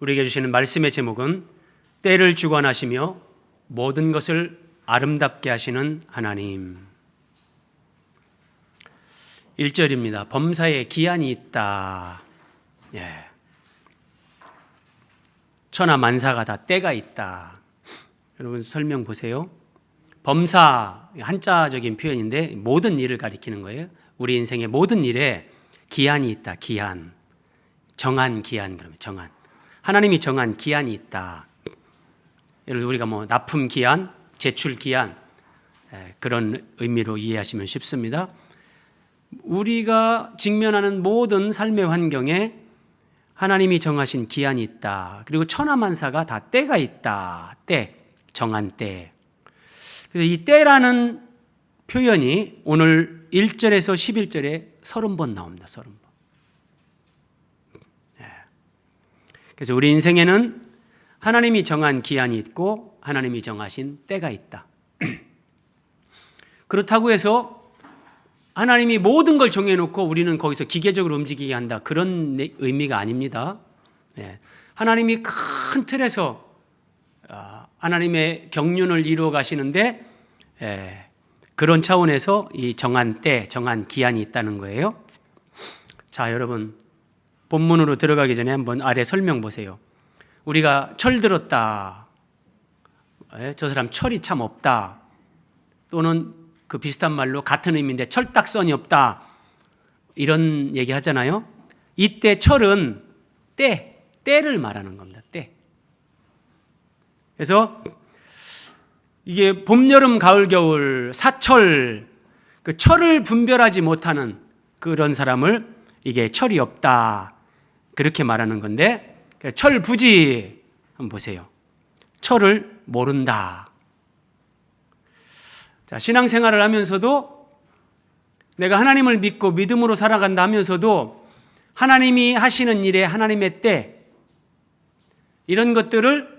우리에게 주시는 말씀의 제목은 때를 주관하시며 모든 것을 아름답게 하시는 하나님. 1절입니다. 범사에 기한이 있다. 천하 만사가 다 때가 있다. 여러분 설명 보세요. 범사, 한자적인 표현인데 모든 일을 가리키는 거예요. 우리 인생의 모든 일에 기한이 있다. 기한. 정한 기한. 그러면 정한. 하나님이 정한 기한이 있다. 예를 들어 우리가 납품 기한, 제출 기한, 그런 의미로 이해하시면 쉽습니다. 우리가 직면하는 모든 삶의 환경에 하나님이 정하신 기한이 있다. 그리고 천하만사가 다 때가 있다. 때, 정한 때. 그래서 이 때라는 표현이 오늘 1절에서 11절에 30번 나옵니다. 30번. 그래서 우리 인생에는 하나님이 정한 기한이 있고 하나님이 정하신 때가 있다. 그렇다고 해서 하나님이 모든 걸 정해놓고 우리는 거기서 기계적으로 움직이게 한다. 그런 의미가 아닙니다. 하나님이 큰 틀에서 하나님의 경륜을 이루어 가시는데 그런 차원에서 이 정한 때, 정한 기한이 있다는 거예요. 자, 여러분 본문으로 들어가기 전에 한번 아래 설명 보세요. 우리가 철 들었다. 저 사람 철이 참 없다. 또는 그 비슷한 말로 같은 의미인데 철딱선이 없다. 이런 얘기 하잖아요. 이때 철은 때를 말하는 겁니다. 때. 그래서 이게 봄, 여름, 가을, 겨울, 사철, 그 철을 분별하지 못하는 그런 사람을 이게 철이 없다. 그렇게 말하는 건데 철부지 한번 보세요. 철을 모른다. 자, 신앙생활을 하면서도 내가 하나님을 믿고 믿음으로 살아간다 하면서도 하나님이 하시는 일에 하나님의 때 이런 것들을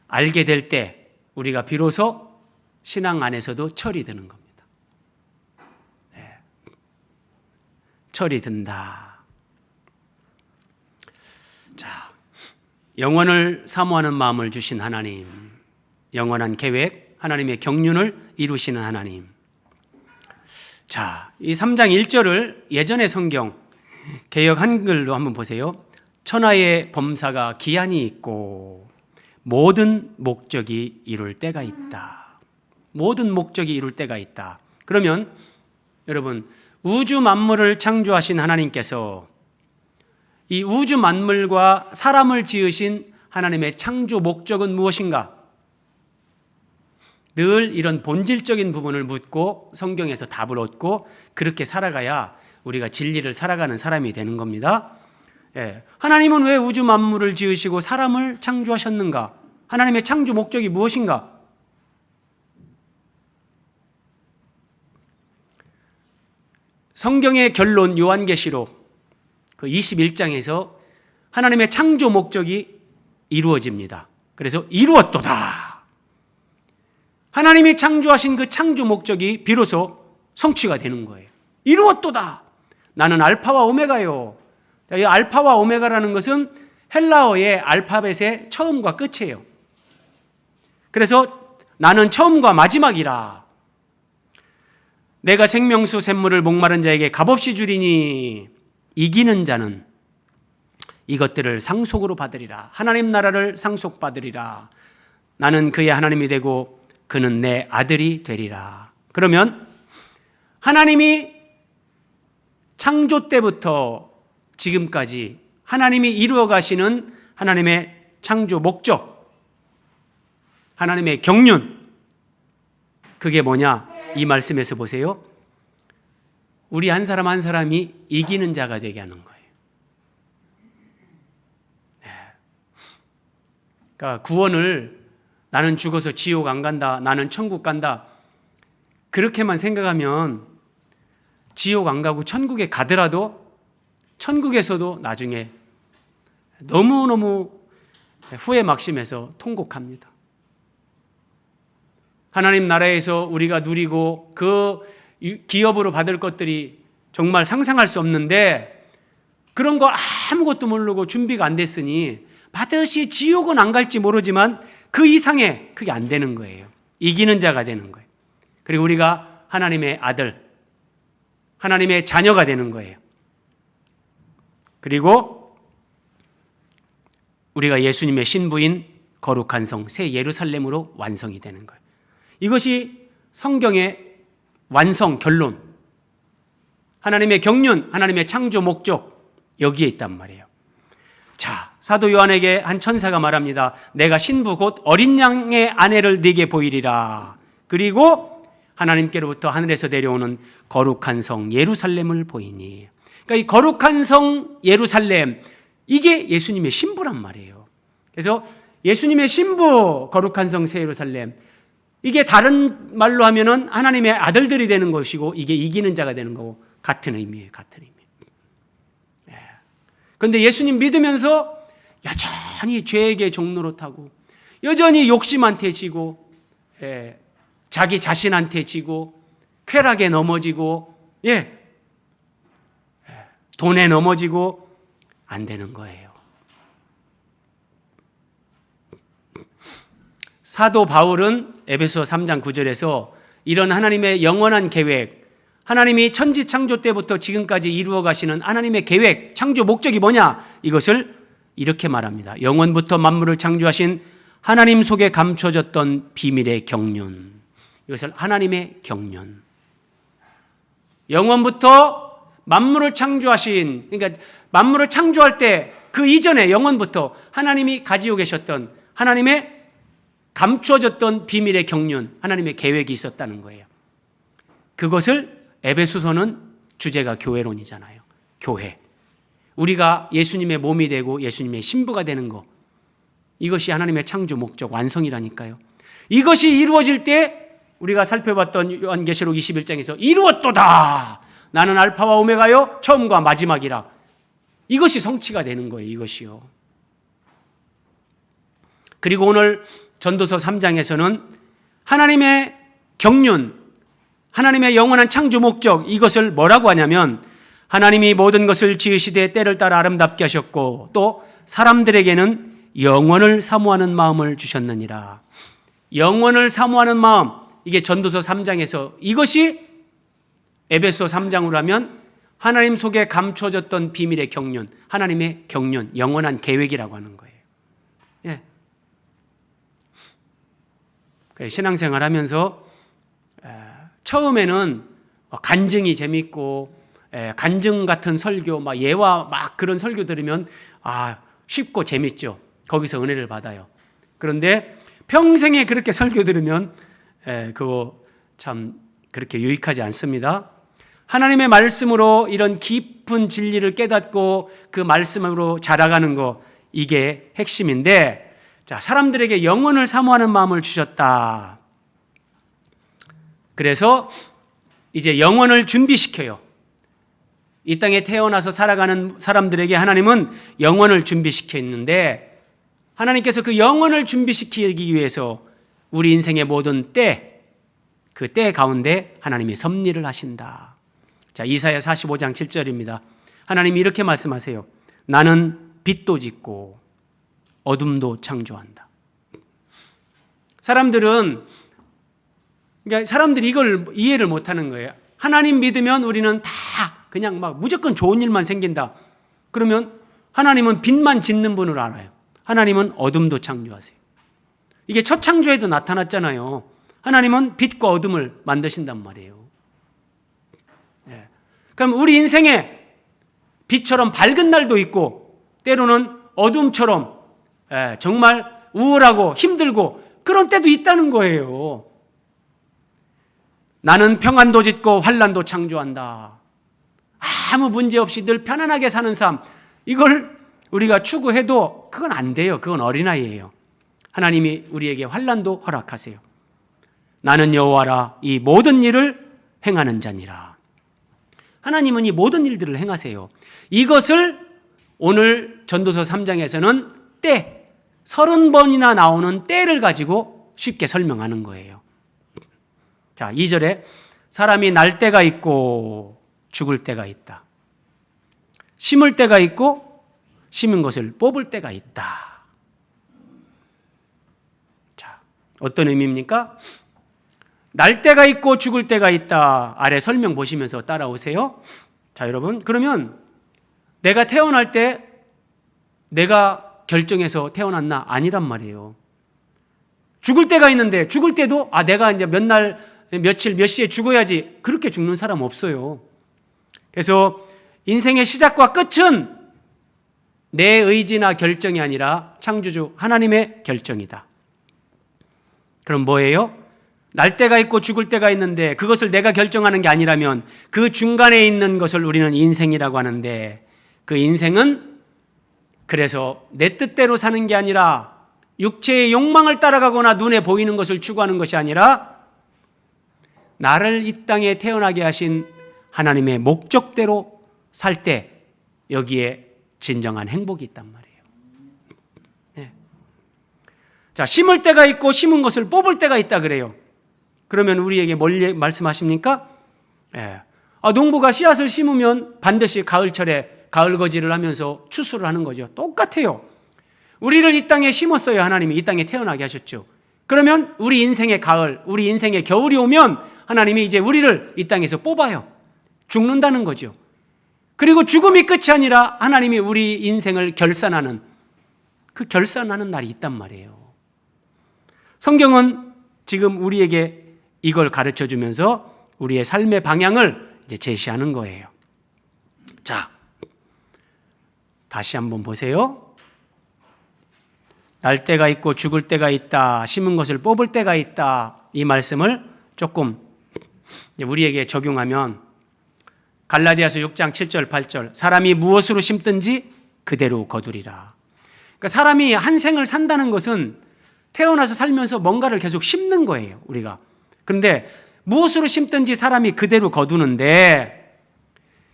알게 될 때 우리가 비로소 신앙 안에서도 철이 드는 겁니다. 철이 든다. 자, 영원을 사모하는 마음을 주신 하나님, 영원한 계획, 하나님의 경륜을 이루시는 하나님. 자, 이 3장 1절을 예전의 성경 개역 한글로 한번 보세요. 천하의 범사가 기한이 있고 모든 목적이 이룰 때가 있다. 모든 목적이 이룰 때가 있다. 그러면 여러분 우주 만물을 창조하신 하나님께서 이 우주 만물과 사람을 지으신 하나님의 창조 목적은 무엇인가? 늘 이런 본질적인 부분을 묻고 성경에서 답을 얻고 그렇게 살아가야 우리가 진리를 살아가는 사람이 되는 겁니다. 하나님은 왜 우주 만물을 지으시고 사람을 창조하셨는가? 하나님의 창조 목적이 무엇인가? 성경의 결론 요한계시록 그 21장에서 하나님의 창조 목적이 이루어집니다. 그래서 이루었도다. 하나님이 창조하신 그 창조 목적이 비로소 성취가 되는 거예요. 이루었도다. 나는 알파와 오메가요. 이 알파와 오메가라는 것은 헬라어의 알파벳의 처음과 끝이에요. 그래서 나는 처음과 마지막이라. 내가 생명수 샘물을 목마른 자에게 값없이 주리니 이기는 자는 이것들을 상속으로 받으리라. 하나님 나라를 상속받으리라. 나는 그의 하나님이 되고 그는 내 아들이 되리라. 그러면 하나님이 창조 때부터 지금까지 하나님이 이루어 가시는 하나님의 창조 목적, 하나님의 경륜, 그게 뭐냐? 이 말씀에서 보세요. 우리 한 사람 한 사람이 이기는 자가 되게 하는 거예요. 그러니까 구원을 나는 죽어서 지옥 안 간다, 나는 천국 간다, 그렇게만 생각하면 지옥 안 가고 천국에 가더라도 천국에서도 나중에 너무너무 후회 막심해서 통곡합니다. 하나님 나라에서 우리가 누리고 그 기업으로 받을 것들이 정말 상상할 수 없는데 그런 거 아무것도 모르고 준비가 안 됐으니 반드시 지옥은 안 갈지 모르지만 그 이상의 그게 안 되는 거예요. 이기는 자가 되는 거예요. 그리고 우리가 하나님의 아들, 하나님의 자녀가 되는 거예요. 그리고 우리가 예수님의 신부인 거룩한 성, 새 예루살렘으로 완성이 되는 거예요. 이것이 성경의 완성, 결론. 하나님의 경륜, 하나님의 창조 목적, 여기에 있단 말이에요. 자, 사도 요한에게 한 천사가 말합니다. 내가 신부 곧 어린 양의 아내를 네게 보이리라. 그리고 하나님께로부터 하늘에서 내려오는 거룩한 성 예루살렘을 보이니. 그러니까 이 거룩한 성 예루살렘, 이게 예수님의 신부란 말이에요. 그래서 예수님의 신부 거룩한 성 새 예루살렘, 이게 다른 말로 하면은 하나님의 아들들이 되는 것이고, 이게 이기는 자가 되는 거고, 같은 의미예요. 같은 의미. 그런데 예수님 믿으면서 여전히 죄에게 종노릇하고, 여전히 욕심한테 지고, 자기 자신한테 지고, 쾌락에 넘어지고, 돈에 넘어지고, 안 되는 거예요. 사도 바울은 에베소 3장 9절에서 이런 하나님의 영원한 계획, 하나님이 천지 창조 때부터 지금까지 이루어 가시는 하나님의 계획, 창조 목적이 뭐냐? 이것을 이렇게 말합니다. 영원부터 만물을 창조하신 하나님 속에 감춰졌던 비밀의 경륜. 이것을 하나님의 경륜. 영원부터 만물을 창조하신, 그러니까 만물을 창조할 때 그 이전에 영원부터 하나님이 가지고 계셨던 하나님의 감추어졌던 비밀의 경륜, 하나님의 계획이 있었다는 거예요. 그것을 에베소서는 주제가 교회론이잖아요. 교회. 우리가 예수님의 몸이 되고 예수님의 신부가 되는 것. 이것이 하나님의 창조 목적, 완성이라니까요. 이것이 이루어질 때 우리가 살펴봤던 요한계시록 21장에서 이루었도다. 나는 알파와 오메가요, 처음과 마지막이라. 이것이 성취가 되는 거예요. 이것이요. 그리고 오늘 전도서 3장에서는 하나님의 경륜, 하나님의 영원한 창조 목적, 이것을 뭐라고 하냐면 하나님이 모든 것을 지으시되 때를 따라 아름답게 하셨고 또 사람들에게는 영원을 사모하는 마음을 주셨느니라. 영원을 사모하는 마음, 이게 전도서 3장에서, 이것이 에베소 3장으로 하면 하나님 속에 감춰졌던 비밀의 경륜, 하나님의 경륜, 영원한 계획이라고 하는 거예요. 신앙생활 하면서 처음에는 간증이 재밌고 간증 같은 설교, 막 예와 막 그런 설교 들으면 쉽고 재밌죠. 거기서 은혜를 받아요. 그런데 평생에 그렇게 설교 들으면 그거 참 그렇게 유익하지 않습니다. 하나님의 말씀으로 이런 깊은 진리를 깨닫고 그 말씀으로 자라가는 거, 이게 핵심인데, 자, 사람들에게 영원을 사모하는 마음을 주셨다. 그래서 이제 영원을 준비시켜요. 이 땅에 태어나서 살아가는 사람들에게 하나님은 영원을 준비시켜 있는데, 하나님께서 그 영원을 준비시키기 위해서 우리 인생의 모든 때, 그 때 가운데 하나님이 섭리를 하신다. 자, 이사야 45장 7절입니다. 하나님이 이렇게 말씀하세요. 나는 빛도 짓고 어둠도 창조한다. 사람들이 이걸 이해를 못하는 거예요. 하나님 믿으면 우리는 다 그냥 막 무조건 좋은 일만 생긴다. 그러면 하나님은 빛만 짓는 분으로 알아요. 하나님은 어둠도 창조하세요. 이게 첫 창조에도 나타났잖아요. 하나님은 빛과 어둠을 만드신단 말이에요. 그럼 우리 인생에 빛처럼 밝은 날도 있고 때로는 어둠처럼 정말 우울하고 힘들고 그런 때도 있다는 거예요. 나는 평안도 짓고 환난도 창조한다. 아무 문제 없이 늘 편안하게 사는 삶, 이걸 우리가 추구해도 그건 안 돼요. 그건 어린아이예요. 하나님이 우리에게 환난도 허락하세요. 나는 여호와라 이 모든 일을 행하는 자니라. 하나님은 이 모든 일들을 행하세요. 이것을 오늘 전도서 3장에서는 때, 30번이나 나오는 때를 가지고 쉽게 설명하는 거예요. 자, 2절에 사람이 날 때가 있고 죽을 때가 있다. 심을 때가 있고 심은 것을 뽑을 때가 있다. 어떤 의미입니까? 날 때가 있고 죽을 때가 있다. 아래 설명 보시면서 따라오세요. 자, 여러분, 그러면 내가 태어날 때 내가 결정해서 태어났나? 아니란 말이에요. 죽을 때가 있는데 죽을 때도 내가 이제 몇 날, 며칠, 몇 시에 죽어야지, 그렇게 죽는 사람 없어요. 그래서 인생의 시작과 끝은 내 의지나 결정이 아니라 창조주 하나님의 결정이다. 그럼 뭐예요? 날 때가 있고 죽을 때가 있는데 그것을 내가 결정하는 게 아니라면 그 중간에 있는 것을 우리는 인생이라고 하는데, 그 인생은 그래서 내 뜻대로 사는 게 아니라 육체의 욕망을 따라가거나 눈에 보이는 것을 추구하는 것이 아니라 나를 이 땅에 태어나게 하신 하나님의 목적대로 살 때 여기에 진정한 행복이 있단 말이에요. 네. 자, 심을 때가 있고 심은 것을 뽑을 때가 있다 그래요. 그러면 우리에게 뭘 말씀하십니까? 네. 농부가 씨앗을 심으면 반드시 가을철에 가을거지를 하면서 추수를 하는 거죠. 똑같아요. 우리를 이 땅에 심었어요. 하나님이 이 땅에 태어나게 하셨죠. 그러면 우리 인생의 가을, 우리 인생의 겨울이 오면 하나님이 이제 우리를 이 땅에서 뽑아요. 죽는다는 거죠. 그리고 죽음이 끝이 아니라 하나님이 우리 인생을 결산하는, 그 결산하는 날이 있단 말이에요. 성경은 지금 우리에게 이걸 가르쳐 주면서 우리의 삶의 방향을 이제 제시하는 거예요. 자, 다시 한번 보세요. 날 때가 있고 죽을 때가 있다. 심은 것을 뽑을 때가 있다. 이 말씀을 조금 우리에게 적용하면 갈라디아서 6장 7절 8절, 사람이 무엇으로 심든지 그대로 거두리라. 그러니까 사람이 한 생을 산다는 것은 태어나서 살면서 뭔가를 계속 심는 거예요, 우리가. 그런데 무엇으로 심든지 사람이 그대로 거두는데,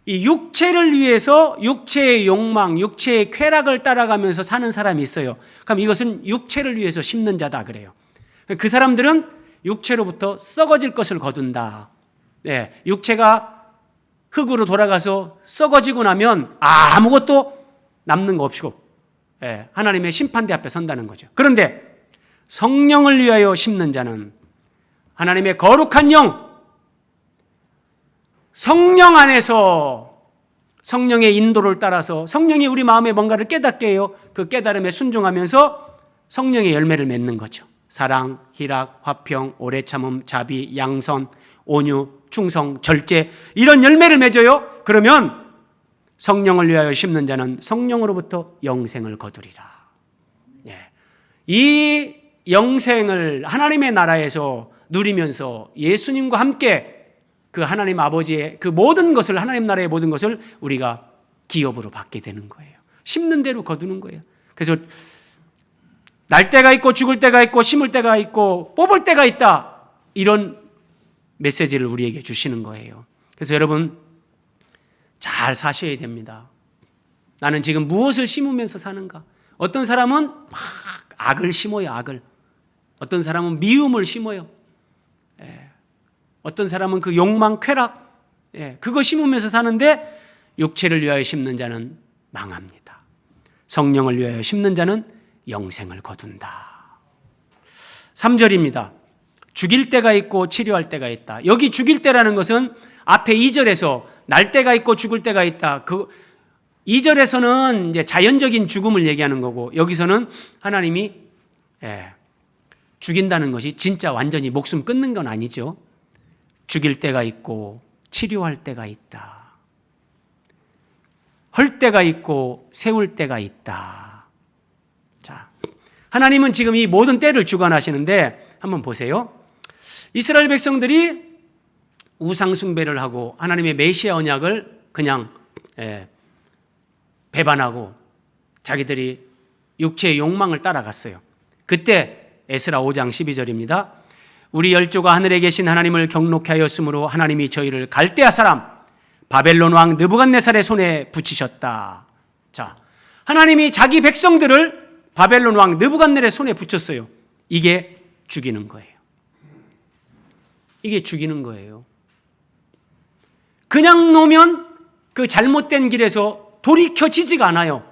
이 육체를 위해서 육체의 욕망, 육체의 쾌락을 따라가면서 사는 사람이 있어요. 그럼 이것은 육체를 위해서 심는 자다 그래요. 그 사람들은 육체로부터 썩어질 것을 거둔다. 네, 육체가 흙으로 돌아가서 썩어지고 나면 아무것도 남는 거 없이고, 네, 하나님의 심판대 앞에 선다는 거죠. 그런데 성령을 위하여 심는 자는 하나님의 거룩한 영, 성령 안에서 성령의 인도를 따라서 성령이 우리 마음에 뭔가를 깨닫게 해요. 그 깨달음에 순종하면서 성령의 열매를 맺는 거죠. 사랑, 희락, 화평, 오래 참음, 자비, 양선, 온유, 충성, 절제, 이런 열매를 맺어요. 그러면 성령을 위하여 심는 자는 성령으로부터 영생을 거두리라. 이 영생을 하나님의 나라에서 누리면서 예수님과 함께 그 하나님 아버지의 그 모든 것을, 하나님 나라의 모든 것을 우리가 기업으로 받게 되는 거예요. 심는 대로 거두는 거예요. 그래서 날 때가 있고 죽을 때가 있고 심을 때가 있고 뽑을 때가 있다, 이런 메시지를 우리에게 주시는 거예요. 그래서 여러분 잘 사셔야 됩니다. 나는 지금 무엇을 심으면서 사는가? 어떤 사람은 막 악을 심어요. 악을. 어떤 사람은 미움을 심어요. 어떤 사람은 그 욕망, 쾌락, 그거 심으면서 사는데 육체를 위하여 심는 자는 망합니다. 성령을 위하여 심는 자는 영생을 거둔다. 3절입니다. 죽일 때가 있고 치료할 때가 있다. 여기 죽일 때라는 것은 앞에 2절에서 날 때가 있고 죽을 때가 있다. 그 2절에서는 이제 자연적인 죽음을 얘기하는 거고, 여기서는 하나님이 죽인다는 것이 진짜 완전히 목숨 끊는 건 아니죠. 죽일 때가 있고 치료할 때가 있다. 헐 때가 있고 세울 때가 있다. 자, 하나님은 지금 이 모든 때를 주관하시는데 한번 보세요. 이스라엘 백성들이 우상 숭배를 하고 하나님의 메시아 언약을 그냥 배반하고 자기들이 육체의 욕망을 따라갔어요. 그때 에스라 5장 12절입니다. 우리 열조가 하늘에 계신 하나님을 경록케 하였으므로 하나님이 저희를 갈대아 사람 바벨론 왕 느부갓네살의 손에 붙이셨다. 자, 하나님이 자기 백성들을 바벨론 왕 느부갓네살의 손에 붙였어요. 이게 죽이는 거예요. 이게 죽이는 거예요. 그냥 놓으면 그 잘못된 길에서 돌이켜지지가 않아요.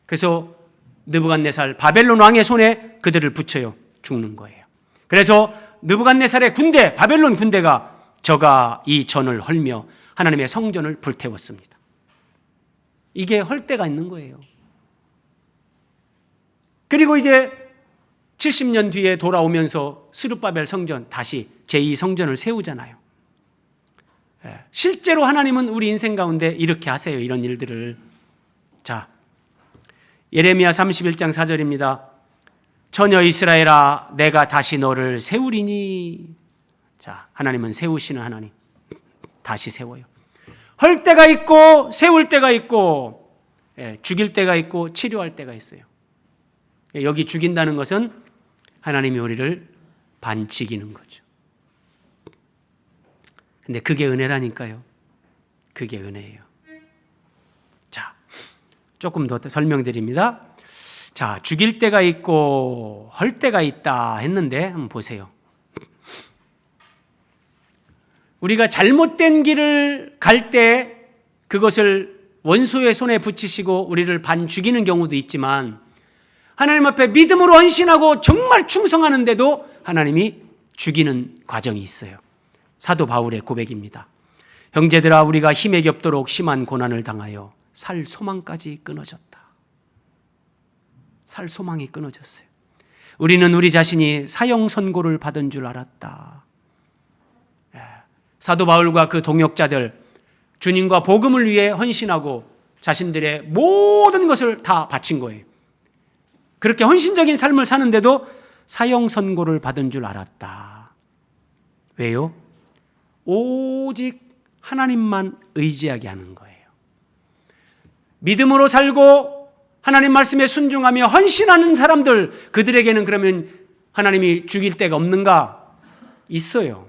그래서 느부갓네살 바벨론 왕의 손에 그들을 붙여요. 죽는 거예요. 그래서 느부갓네살의 군대, 바벨론 군대가 저가 이 전을 헐며 하나님의 성전을 불태웠습니다. 이게 헐 때가 있는 거예요. 그리고 이제 70년 뒤에 돌아오면서 스룹바벨 성전, 다시 제2성전을 세우잖아요. 실제로 하나님은 우리 인생 가운데 이렇게 하세요. 이런 일들을. 자, 예레미야 31장 4절입니다. 처녀 이스라엘아, 내가 다시 너를 세우리니. 자, 하나님은 세우시는 하나님. 다시 세워요. 헐 때가 있고 세울 때가 있고, 죽일 때가 있고 치료할 때가 있어요. 여기 죽인다는 것은 하나님이 우리를 반칙이는 거죠. 근데 그게 은혜라니까요. 그게 은혜예요. 자, 조금 더 설명드립니다. 자, 죽일 때가 있고 헐 때가 있다 했는데 한번 보세요. 우리가 잘못된 길을 갈 때 그것을 원수의 손에 붙이시고 우리를 반 죽이는 경우도 있지만, 하나님 앞에 믿음으로 헌신하고 정말 충성하는데도 하나님이 죽이는 과정이 있어요. 사도 바울의 고백입니다. 형제들아, 우리가 힘에 겹도록 심한 고난을 당하여 살 소망까지 끊어졌다. 살 소망이 끊어졌어요. 우리는 우리 자신이 사형 선고를 받은 줄 알았다. 사도 바울과 그 동역자들, 주님과 복음을 위해 헌신하고 자신들의 모든 것을 다 바친 거예요. 그렇게 헌신적인 삶을 사는데도 사형 선고를 받은 줄 알았다. 왜요? 오직 하나님만 의지하게 하는 거예요. 믿음으로 살고 하나님 말씀에 순종하며 헌신하는 사람들, 그들에게는 그러면 하나님이 죽일 데가 없는가? 있어요.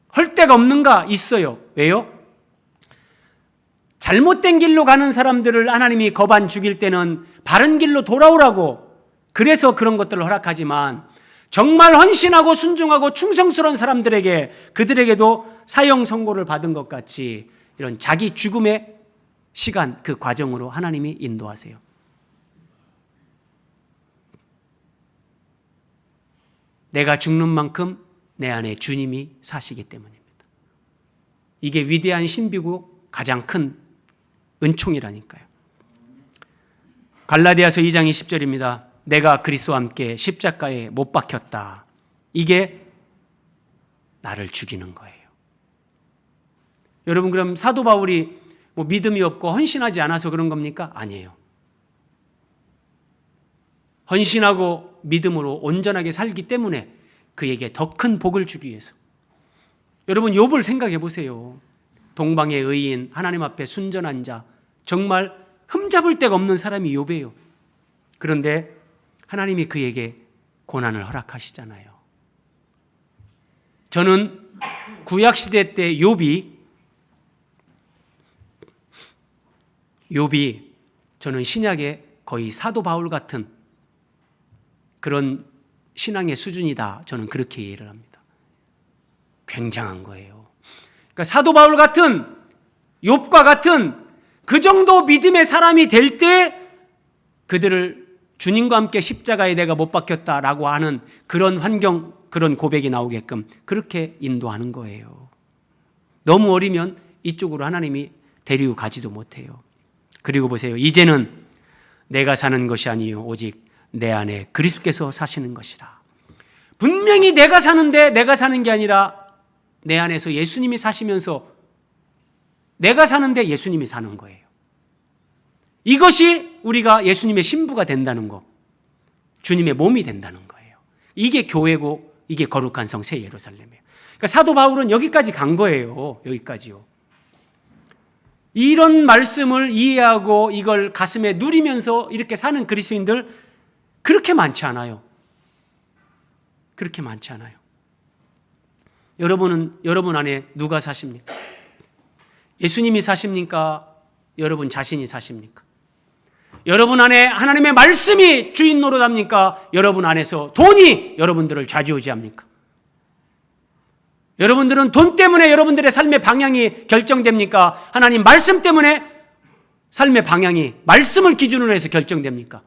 할 데가 없는가? 있어요. 왜요? 잘못된 길로 가는 사람들을 하나님이 거반 죽일 때는 바른 길로 돌아오라고, 그래서 그런 것들을 허락하지만, 정말 헌신하고 순종하고 충성스러운 사람들에게, 그들에게도 사형 선고를 받은 것 같이 이런 자기 죽음의 시간, 그 과정으로 하나님이 인도하세요. 내가 죽는 만큼 내 안에 주님이 사시기 때문입니다. 이게 위대한 신비고 가장 큰 은총이라니까요. 갈라디아서 2장 20절입니다. 내가 그리스도와 함께 십자가에 못 박혔다. 이게 나를 죽이는 거예요. 여러분, 그럼 사도 바울이 뭐 믿음이 없고 헌신하지 않아서 그런 겁니까? 아니에요. 헌신하고 믿음으로 온전하게 살기 때문에 그에게 더 큰 복을 주기 위해서. 여러분, 욥을 생각해 보세요. 동방의 의인, 하나님 앞에 순전한 자, 정말 흠잡을 데가 없는 사람이 욥이에요. 그런데 하나님이 그에게 고난을 허락하시잖아요. 저는 구약시대 때 욥이 저는 신약의 거의 사도 바울 같은 그런 신앙의 수준이다. 저는 그렇게 이해를 합니다. 굉장한 거예요. 그러니까 사도 바울 같은, 욥과 같은 그 정도 믿음의 사람이 될 때 그들을 주님과 함께 십자가에 내가 못 박혔다라고 하는 그런 환경, 그런 고백이 나오게끔 그렇게 인도하는 거예요. 너무 어리면 이쪽으로 하나님이 데리고 가지도 못해요. 그리고 보세요. 이제는 내가 사는 것이 아니요 오직 내 안에 그리스도께서 사시는 것이라. 분명히 내가 사는데 내가 사는 게 아니라 내 안에서 예수님이 사시면서 내가 사는데 예수님이 사는 거예요. 이것이 우리가 예수님의 신부가 된다는 거, 주님의 몸이 된다는 거예요. 이게 교회고 이게 거룩한 성 새 예루살렘이에요. 그러니까 사도 바울은 여기까지 간 거예요. 여기까지요. 이런 말씀을 이해하고 이걸 가슴에 누리면서 이렇게 사는 그리스도인들 그렇게 많지 않아요. 그렇게 많지 않아요. 여러분 안에 누가 사십니까? 예수님이 사십니까? 여러분 자신이 사십니까? 여러분 안에 하나님의 말씀이 주인 노릇합니까? 여러분 안에서 돈이 여러분들을 좌지우지합니까? 여러분들은 돈 때문에 여러분들의 삶의 방향이 결정됩니까? 하나님 말씀 때문에 삶의 방향이 말씀을 기준으로 해서 결정됩니까?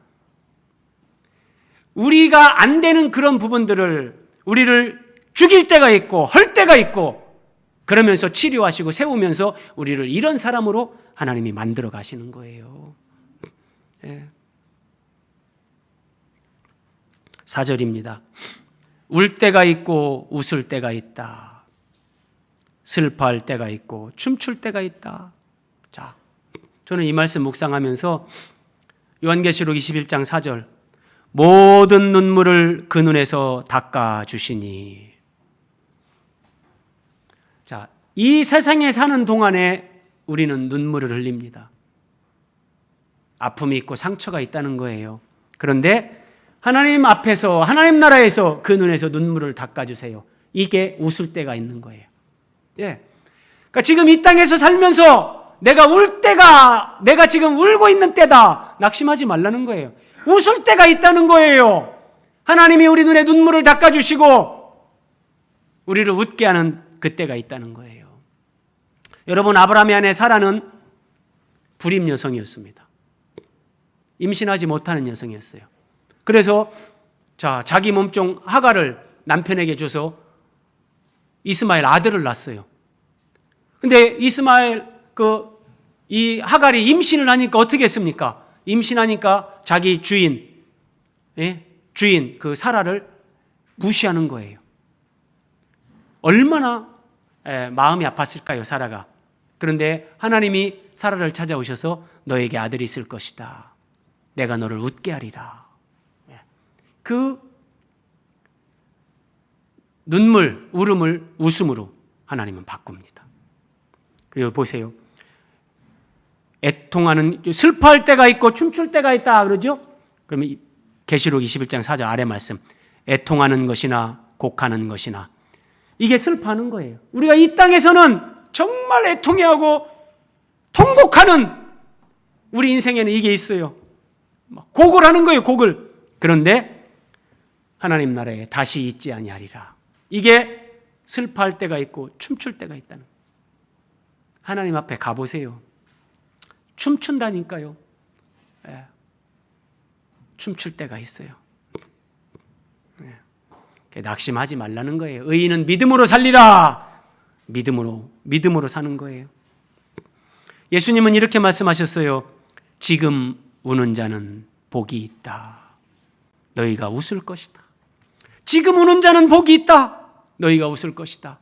우리가 안 되는 그런 부분들을 우리를 죽일 때가 있고 헐 때가 있고 그러면서 치료하시고 세우면서 우리를 이런 사람으로 하나님이 만들어 가시는 거예요. 4절입니다. 울 때가 있고 웃을 때가 있다. 슬퍼할 때가 있고 춤출 때가 있다. 자, 저는 이 말씀 묵상하면서 요한계시록 21장 4절 모든 눈물을 그 눈에서 닦아 주시니. 자, 이 세상에 사는 동안에 우리는 눈물을 흘립니다. 아픔이 있고 상처가 있다는 거예요. 그런데 하나님 앞에서 하나님 나라에서 그 눈에서 눈물을 닦아주세요. 이게 웃을 때가 있는 거예요. 예. 그러니까 지금 이 땅에서 살면서 내가 울 때가 내가 지금 울고 있는 때다. 낙심하지 말라는 거예요. 웃을 때가 있다는 거예요. 하나님이 우리 눈에 눈물을 닦아주시고 우리를 웃게 하는 그때가 있다는 거예요. 여러분, 아브라함의 아내 사라는 불임 여성이었습니다. 임신하지 못하는 여성이었어요. 그래서 자기 몸종 하갈을 남편에게 줘서 이스마엘 아들을 낳았어요. 근데 이스마엘 이 하갈이 임신을 하니까 어떻게 했습니까? 임신하니까 자기 주인 그 사라를 무시하는 거예요. 얼마나 마음이 아팠을까요, 사라가. 그런데 하나님이 사라를 찾아오셔서 너에게 아들이 있을 것이다. 내가 너를 웃게 하리라. 그 눈물, 울음을 웃음으로 하나님은 바꿉니다. 그리고 보세요. 애통하는, 슬퍼할 때가 있고 춤출 때가 있다 그러죠? 그러면 계시록 21장 4절 아래 말씀, 애통하는 것이나 곡하는 것이나, 이게 슬퍼하는 거예요. 우리가 이 땅에서는 정말 애통해하고 통곡하는 우리 인생에는 이게 있어요. 곡을 하는 거예요, 곡을. 그런데 하나님 나라에 다시 있지 아니하리라. 이게 슬퍼할 때가 있고 춤출 때가 있다는 거예요. 하나님 앞에 가보세요. 춤춘다니까요. 춤출 때가 있어요. 낙심하지 말라는 거예요. 의인은 믿음으로 살리라. 믿음으로 사는 거예요. 예수님은 이렇게 말씀하셨어요. 지금 우는 자는 복이 있다. 너희가 웃을 것이다. 지금 우는 자는 복이 있다. 너희가 웃을 것이다.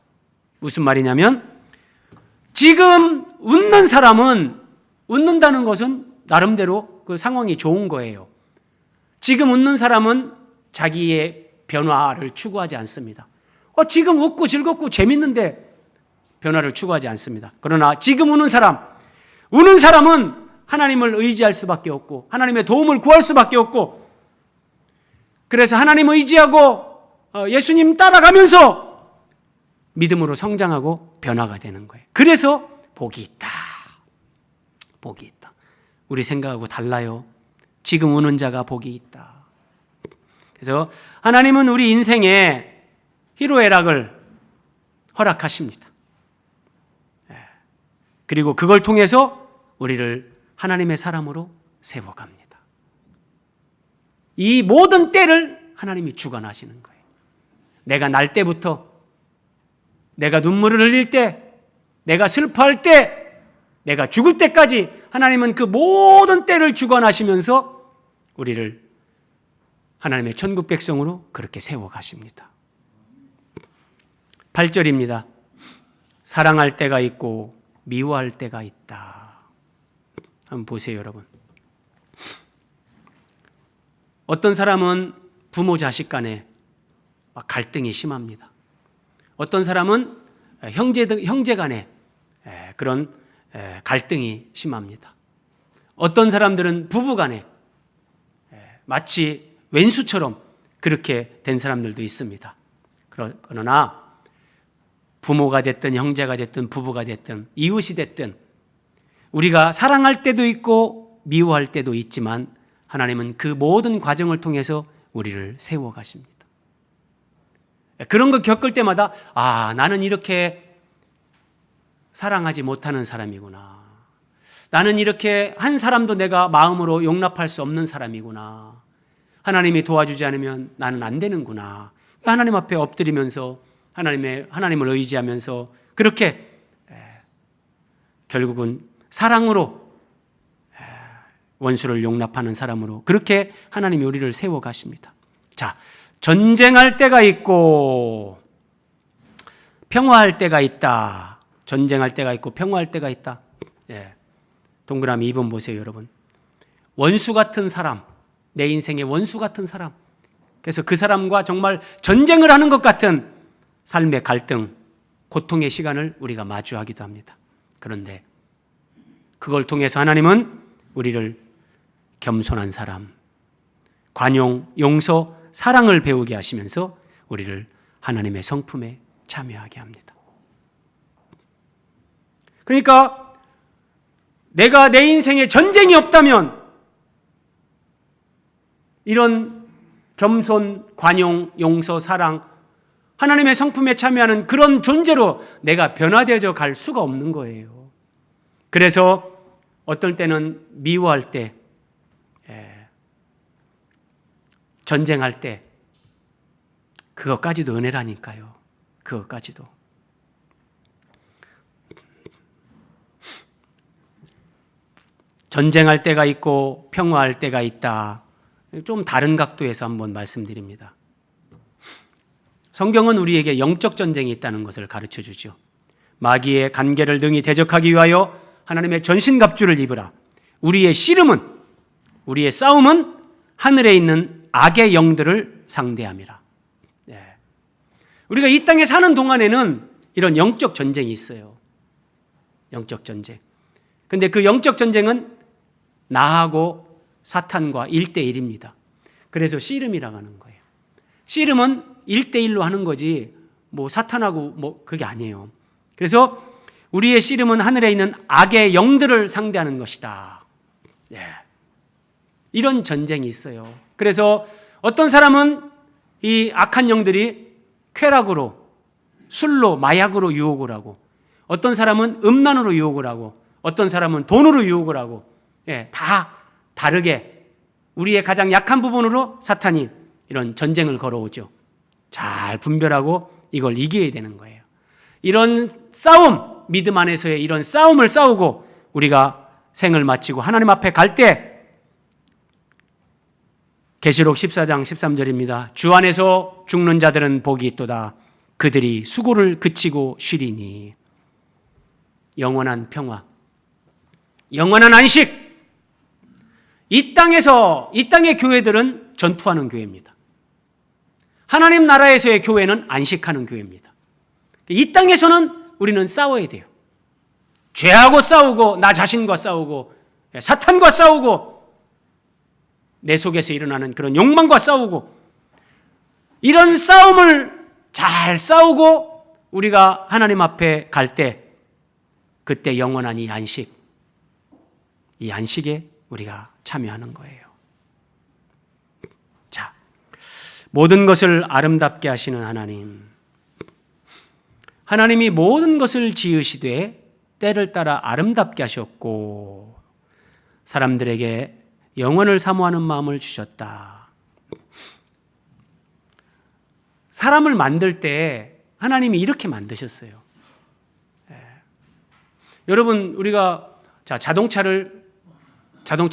무슨 말이냐면 지금 웃는 사람은 웃는다는 것은 나름대로 그 상황이 좋은 거예요. 지금 웃는 사람은 자기의 변화를 추구하지 않습니다. 지금 웃고 즐겁고 재밌는데 변화를 추구하지 않습니다. 그러나 지금 우는 사람은 하나님을 의지할 수밖에 없고 하나님의 도움을 구할 수밖에 없고, 그래서 하나님 의지하고 예수님 따라가면서 믿음으로 성장하고 변화가 되는 거예요. 그래서 복이 있다. 복이 있다. 우리 생각하고 달라요. 지금 우는 자가 복이 있다. 그래서 하나님은 우리 인생에 희로애락을 허락하십니다. 그리고 그걸 통해서 우리를 하나님의 사람으로 세워갑니다. 이 모든 때를 하나님이 주관하시는 거예요. 내가 날 때부터, 내가 눈물을 흘릴 때, 내가 슬퍼할 때, 내가 죽을 때까지 하나님은 그 모든 때를 주관하시면서 우리를 하나님의 천국 백성으로 그렇게 세워가십니다. 8절입니다. 사랑할 때가 있고 미워할 때가 있다. 한번 보세요, 여러분. 어떤 사람은 부모 자식 간에 갈등이 심합니다. 어떤 사람은 형제 간에 그런 갈등이 심합니다. 어떤 사람들은 부부 간에 마치 왼수처럼 그렇게 된 사람들도 있습니다. 그러나 부모가 됐든 형제가 됐든 부부가 됐든 이웃이 됐든 우리가 사랑할 때도 있고 미워할 때도 있지만 하나님은 그 모든 과정을 통해서 우리를 세워가십니다. 그런 거 겪을 때마다 나는 이렇게 사랑하지 못하는 사람이구나. 나는 이렇게 한 사람도 내가 마음으로 용납할 수 없는 사람이구나. 하나님이 도와주지 않으면 나는 안 되는구나. 하나님 앞에 엎드리면서 하나님을 의지하면서 그렇게 결국은 사랑으로 원수를 용납하는 사람으로 그렇게 하나님이 우리를 세워 가십니다. 자, 전쟁할 때가 있고 평화할 때가 있다. 전쟁할 때가 있고 평화할 때가 있다. 동그라미 2번 보세요, 여러분. 원수 같은 사람, 내 인생의 원수 같은 사람. 그래서 그 사람과 정말 전쟁을 하는 것 같은 삶의 갈등, 고통의 시간을 우리가 마주하기도 합니다. 그런데 그걸 통해서 하나님은 우리를 겸손한 사람, 관용, 용서, 사랑을 배우게 하시면서 우리를 하나님의 성품에 참여하게 합니다. 그러니까 내가 내 인생에 전쟁이 없다면 이런 겸손, 관용, 용서, 사랑, 하나님의 성품에 참여하는 그런 존재로 내가 변화되어 갈 수가 없는 거예요. 그래서 어떨 때는 미워할 때, 전쟁할 때 그것까지도 은혜라니까요. 그것까지도. 전쟁할 때가 있고 평화할 때가 있다. 좀 다른 각도에서 한번 말씀드립니다. 성경은 우리에게 영적 전쟁이 있다는 것을 가르쳐 주죠. 마귀의 간계를 능히 대적하기 위하여 하나님의 전신갑주를 입으라. 우리의 씨름은, 우리의 싸움은 하늘에 있는 악의 영들을 상대함이라. 우리가 이 땅에 사는 동안에는 이런 영적 전쟁이 있어요. 영적 전쟁. 근데 그 영적 전쟁은 나하고 사탄과 1대1입니다. 그래서 씨름이라고 하는 거예요. 씨름은 1대1로 하는 거지 뭐 사탄하고 뭐 그게 아니에요. 그래서 우리의 씨름은 하늘에 있는 악의 영들을 상대하는 것이다. 이런 전쟁이 있어요. 그래서 어떤 사람은 이 악한 영들이 쾌락으로, 술로, 마약으로 유혹을 하고, 어떤 사람은 음란으로 유혹을 하고, 어떤 사람은 돈으로 유혹을 하고, 다 다르게 우리의 가장 약한 부분으로 사탄이 이런 전쟁을 걸어오죠. 잘 분별하고 이걸 이겨야 되는 거예요. 이런 싸움, 믿음 안에서의 이런 싸움을 싸우고 우리가 생을 마치고 하나님 앞에 갈 때 계시록 14장 13절입니다. 주 안에서 죽는 자들은 복이 있도다. 그들이 수고를 그치고 쉬리니. 영원한 평화, 영원한 안식. 이 땅의 교회들은 전투하는 교회입니다. 하나님 나라에서의 교회는 안식하는 교회입니다. 이 땅에서는 우리는 싸워야 돼요. 죄하고 싸우고, 나 자신과 싸우고, 사탄과 싸우고, 내 속에서 일어나는 그런 욕망과 싸우고, 이런 싸움을 잘 싸우고 우리가 하나님 앞에 갈 때, 그때 영원한 이 안식에 우리가 참여하는 거예요. 자, 모든 것을 아름답게 하시는 하나님, 하나님이 모든 것을 지으시되 때를 따라 아름답게 하셨고 사람들에게 영원을 사모하는 마음을 주셨다. 사람을 만들 때 하나님이 이렇게 만드셨어요. 여러분, 우리가 자동차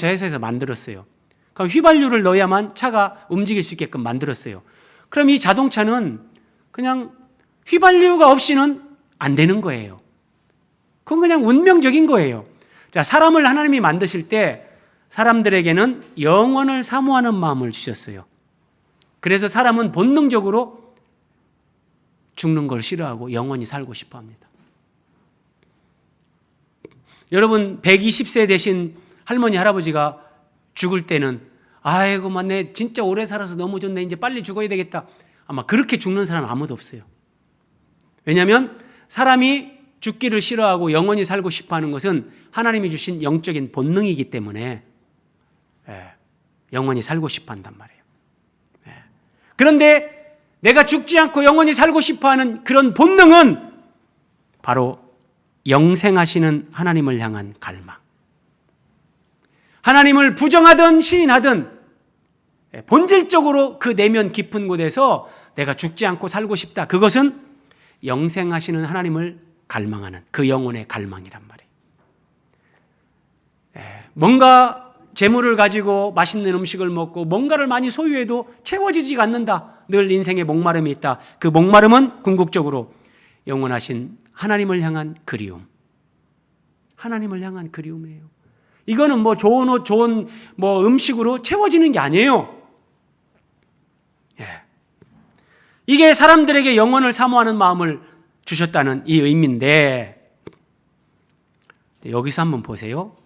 회사에서 만들었어요. 그럼 휘발유를 넣어야만 차가 움직일 수 있게끔 만들었어요. 그럼 이 자동차는 그냥 휘발유가 없이는 안 되는 거예요. 그건 그냥 운명적인 거예요. 자, 사람을 하나님이 만드실 때 사람들에게는 영원을 사모하는 마음을 주셨어요. 그래서 사람은 본능적으로 죽는 걸 싫어하고 영원히 살고 싶어 합니다. 여러분, 120세 되신 할머니, 할아버지가 죽을 때는 아이고, 내 진짜 오래 살아서 너무 좋네. 이제 빨리 죽어야 되겠다. 아마 그렇게 죽는 사람 아무도 없어요. 왜냐하면 사람이 죽기를 싫어하고 영원히 살고 싶어 하는 것은 하나님이 주신 영적인 본능이기 때문에 영원히 살고 싶어 한단 말이에요. 그런데 내가 죽지 않고 영원히 살고 싶어 하는 그런 본능은 바로 영생하시는 하나님을 향한 갈망. 하나님을 부정하든 시인하든 본질적으로 그 내면 깊은 곳에서 내가 죽지 않고 살고 싶다. 그것은 영생하시는 하나님을 갈망하는 그 영혼의 갈망이란 말이에요. 뭔가 재물을 가지고 맛있는 음식을 먹고 뭔가를 많이 소유해도 채워지지가 않는다. 늘 인생에 목마름이 있다. 그 목마름은 궁극적으로 영원하신 하나님을 향한 그리움. 하나님을 향한 그리움이에요. 이거는 뭐 좋은 옷, 좋은 뭐 음식으로 채워지는 게 아니에요. 이게 사람들에게 영원을 사모하는 마음을 주셨다는 이 의미인데, 여기서 한번 보세요.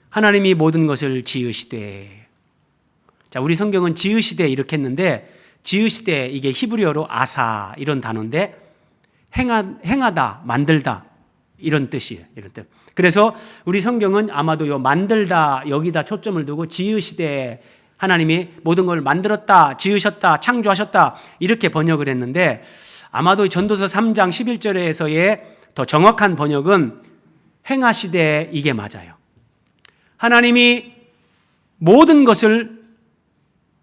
하나님이 모든 것을 지으시되. 자, 우리 성경은 지으시되 이렇게 했는데, 지으시되 이게 히브리어로 아사 이런 단어인데, 행하다, 만들다 이런 뜻이에요. 이런 뜻. 그래서 우리 성경은 아마도 요 만들다 여기다 초점을 두고 지으시되, 하나님이 모든 걸 만들었다, 지으셨다, 창조하셨다 이렇게 번역을 했는데, 아마도 전도서 3장 11절에서의 더 정확한 번역은 행하시되 이게 맞아요. 하나님이 모든 것을,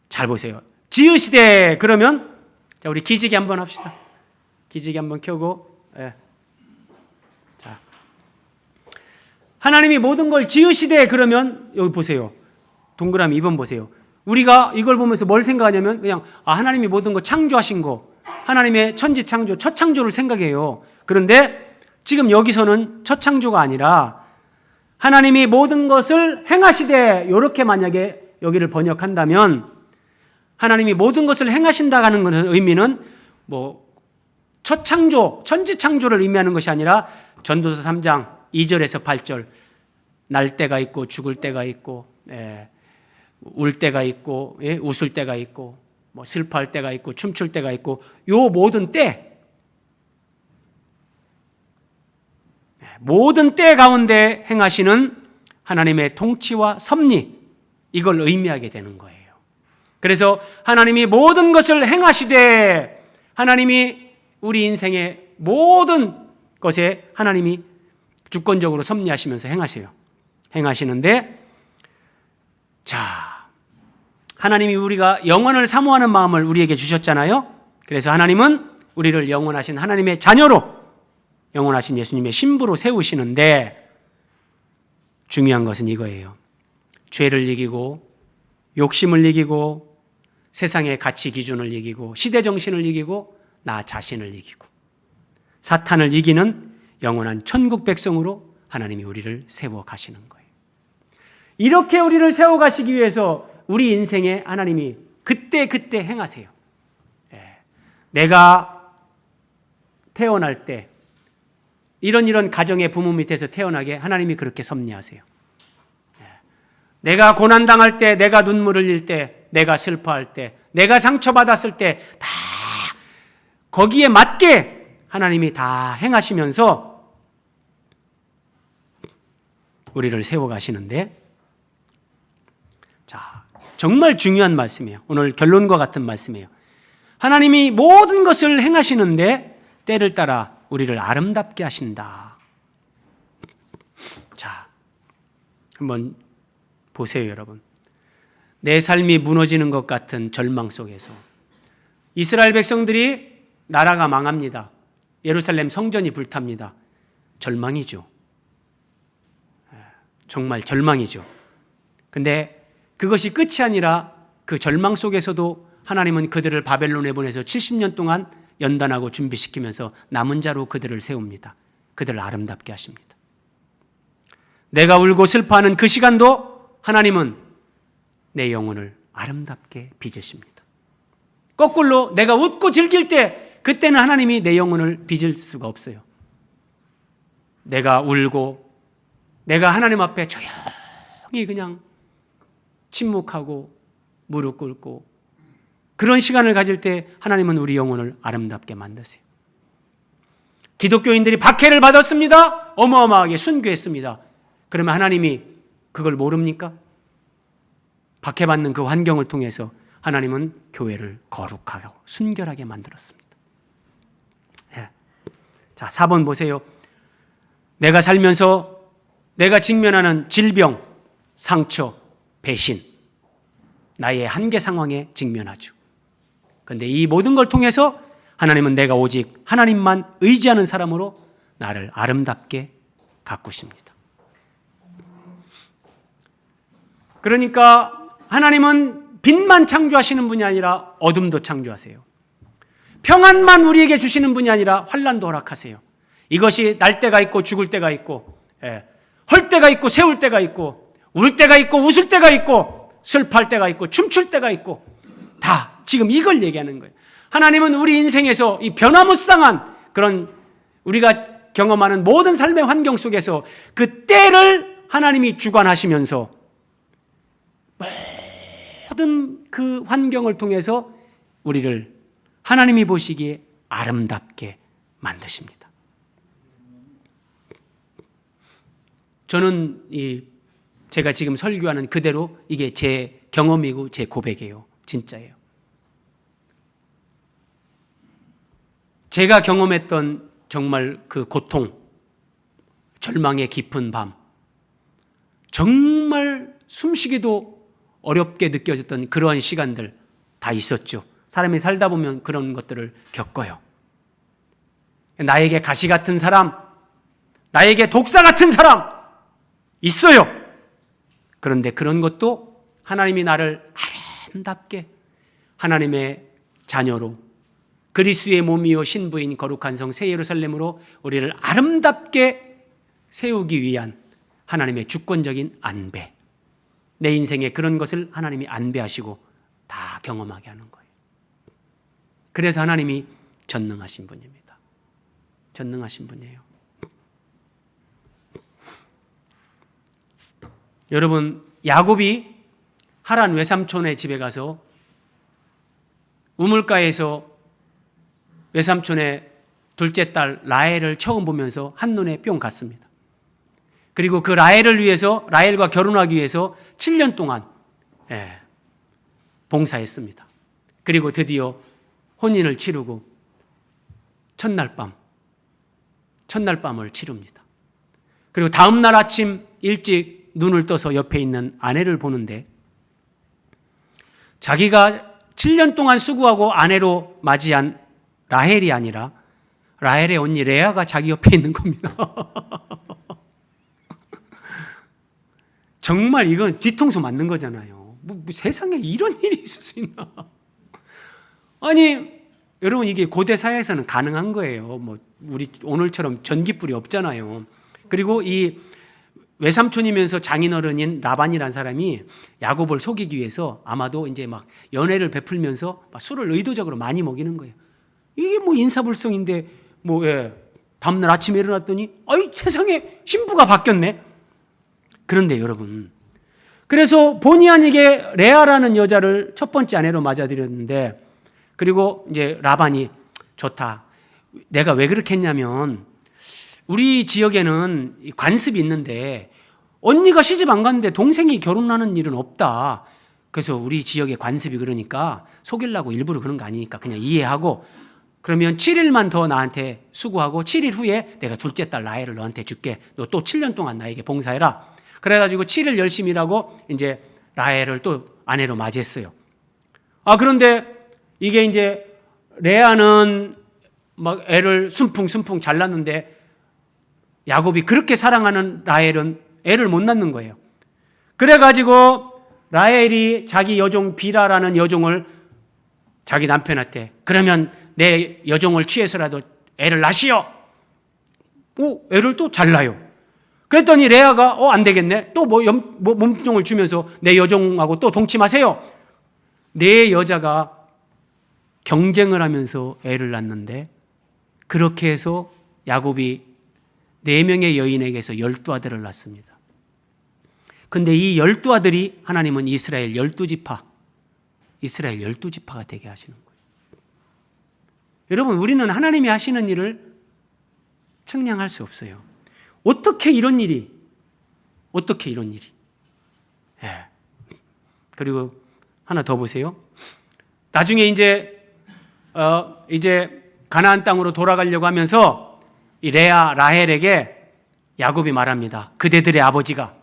잘 보세요. 지으시되 그러면, 자, 우리 기지개 한번 합시다. 기지개 한번 켜고, 자, 하나님이 모든 걸 지으시되 그러면 여기 보세요. 동그라미 2번 보세요. 우리가 이걸 보면서 뭘 생각하냐면 그냥 하나님이 모든 거 창조하신 거, 하나님의 천지 창조, 첫 창조를 생각해요. 그런데 지금 여기서는 첫 창조가 아니라 하나님이 모든 것을 행하시되, 이렇게 만약에 여기를 번역한다면 하나님이 모든 것을 행하신다는 것은 의미는 뭐 첫 창조, 천지 창조를 의미하는 것이 아니라 전도서 3장 2절에서 8절 날 때가 있고 죽을 때가 있고, 울 때가 있고, 웃을 때가 있고, 뭐 슬퍼할 때가 있고, 춤출 때가 있고, 요 모든 때, 모든 때 가운데 행하시는 하나님의 통치와 섭리, 이걸 의미하게 되는 거예요. 그래서 하나님이 모든 것을 행하시되, 하나님이 우리 인생의 모든 것에 하나님이 주권적으로 섭리하시면서 행하시는데, 자, 하나님이 우리가 영원을 사모하는 마음을 우리에게 주셨잖아요. 그래서 하나님은 우리를 영원하신 하나님의 자녀로, 영원하신 예수님의 신부로 세우시는데, 중요한 것은 이거예요. 죄를 이기고, 욕심을 이기고, 세상의 가치 기준을 이기고, 시대 정신을 이기고, 나 자신을 이기고, 사탄을 이기는 영원한 천국 백성으로 하나님이 우리를 세워 가시는 거예요. 이렇게 우리를 세워 가시기 위해서 우리 인생에 하나님이 그때 행하세요. 내가 태어날 때 이런 가정의 부모 밑에서 태어나게 하나님이 그렇게 섭리하세요. 내가 고난당할 때, 내가 눈물을 흘릴 때, 내가 슬퍼할 때, 내가 상처받았을 때 다 거기에 맞게 하나님이 다 행하시면서 우리를 세워가시는데, 자, 정말 중요한 말씀이에요. 오늘 결론과 같은 말씀이에요. 하나님이 모든 것을 행하시는데 때를 따라 우리를 아름답게 하신다. 자, 한번 보세요, 여러분. 내 삶이 무너지는 것 같은 절망 속에서 이스라엘 백성들이 나라가 망합니다. 예루살렘 성전이 불탑니다. 절망이죠. 정말 절망이죠. 근데 그것이 끝이 아니라 그 절망 속에서도 하나님은 그들을 바벨론에 보내서 70년 동안 연단하고 준비시키면서 남은 자로 그들을 세웁니다. 그들을 아름답게 하십니다. 내가 울고 슬퍼하는 그 시간도 하나님은 내 영혼을 아름답게 빚으십니다. 거꾸로 내가 웃고 즐길 때, 그때는 하나님이 내 영혼을 빚을 수가 없어요. 내가 울고 내가 하나님 앞에 조용히 그냥 침묵하고 무릎 꿇고 그런 시간을 가질 때 하나님은 우리 영혼을 아름답게 만드세요. 기독교인들이 박해를 받았습니다. 어마어마하게 순교했습니다. 그러면 하나님이 그걸 모릅니까? 박해받는 그 환경을 통해서 하나님은 교회를 거룩하고 순결하게 만들었습니다. 자, 4번 보세요. 내가 살면서 내가 직면하는 질병, 상처, 배신, 나의 한계 상황에 직면하죠. 그런데 이 모든 걸 통해서 하나님은 내가 오직 하나님만 의지하는 사람으로 나를 아름답게 가꾸십니다. 그러니까 하나님은 빛만 창조하시는 분이 아니라 어둠도 창조하세요. 평안만 우리에게 주시는 분이 아니라 환난도 허락하세요. 이것이 날 때가 있고 죽을 때가 있고, 헐 때가 있고 세울 때가 있고, 울 때가 있고 웃을 때가 있고, 슬퍼할 때가 있고 춤출 때가 있고, 다 지금 이걸 얘기하는 거예요. 하나님은 우리 인생에서 이 변화무쌍한 그런 우리가 경험하는 모든 삶의 환경 속에서 그 때를 하나님이 주관하시면서 모든 그 환경을 통해서 우리를 하나님이 보시기에 아름답게 만드십니다. 저는 제가 지금 설교하는 그대로 이게 제 경험이고 제 고백이에요. 진짜예요. 제가 경험했던 정말 그 고통, 절망의 깊은 밤, 정말 숨쉬기도 어렵게 느껴졌던 그러한 시간들 다 있었죠. 사람이 살다 보면 그런 것들을 겪어요. 나에게 가시 같은 사람, 나에게 독사 같은 사람 있어요. 그런데 그런 것도 하나님이 나를 아름답게 하나님의 자녀로 그리스도의 몸이요 신부인 거룩한 성 새 예루살렘으로 우리를 아름답게 세우기 위한 하나님의 주권적인 안배, 내 인생에 그런 것을 하나님이 안배하시고 다 경험하게 하는 거예요. 그래서 하나님이 전능하신 분입니다. 전능하신 분이에요. 여러분, 야곱이 하란 외삼촌의 집에 가서 우물가에서 외삼촌의 둘째 딸 라헬을 처음 보면서 한눈에 뿅 갔습니다. 그리고 그 라헬을 위해서, 라헬과 결혼하기 위해서 7년 동안 봉사했습니다. 그리고 드디어 혼인을 치르고 첫날 밤을 치릅니다. 그리고 다음 날 아침 일찍 눈을 떠서 옆에 있는 아내를 보는데, 자기가 7년 동안 수고하고 아내로 맞이한 라헬이 아니라 라헬의 언니 레아가 자기 옆에 있는 겁니다. 정말 이건 뒤통수 맞는 거잖아요. 뭐 세상에 이런 일이 있을 수 있나? 아니, 여러분, 이게 고대 사회에서는 가능한 거예요. 뭐 우리 오늘처럼 전기불이 없잖아요. 그리고 이 외삼촌이면서 장인어른인 라반이라는 사람이 야곱을 속이기 위해서 아마도 이제 막 연애를 베풀면서 막 술을 의도적으로 많이 먹이는 거예요. 이게 뭐 인사불성인데 다음날 아침에 일어났더니 세상에 신부가 바뀌었네. 그런데 여러분, 그래서 본의 아니게 레아라는 여자를 첫 번째 아내로 맞아들였는데, 그리고 이제 라반이 좋다. 내가 왜 그렇게 했냐면 우리 지역에는 관습이 있는데 언니가 시집 안 갔는데 동생이 결혼하는 일은 없다. 그래서 우리 지역의 관습이 그러니까 속이려고 일부러 그런 거 아니니까 그냥 이해하고, 그러면 7일만 더 나한테 수고하고 7일 후에 내가 둘째 딸 라헬을 너한테 줄게. 너 또 7년 동안 나에게 봉사해라. 그래가지고 7일 열심히 일하고 이제 라헬을 또 아내로 맞이했어요. 그런데 이게 이제 레아는 막 애를 순풍순풍 잘 낳는데 야곱이 그렇게 사랑하는 라헬은 애를 못 낳는 거예요. 그래가지고 라헬이 자기 여종 비라라는 여종을 자기 남편한테, 그러면 내 여종을 취해서라도 애를 낳으시오. 애를 또 잘 낳아요. 그랬더니 레아가 안 되겠네. 또 몸종을 주면서 내 여종하고 또 동침하세요. 내 여자가 경쟁을 하면서 애를 낳는데, 그렇게 해서 야곱이 4명의 여인에게서 12아들을 낳습니다. 근데 이 12아들이 하나님은 이스라엘 12지파가 되게 하시는 거예요. 여러분, 우리는 하나님이 하시는 일을 측량할 수 없어요. 어떻게 이런 일이? 그리고 하나 더 보세요. 나중에 이제 가나안 땅으로 돌아가려고 하면서 이 레아 라헬에게 야곱이 말합니다. 그대들의 아버지가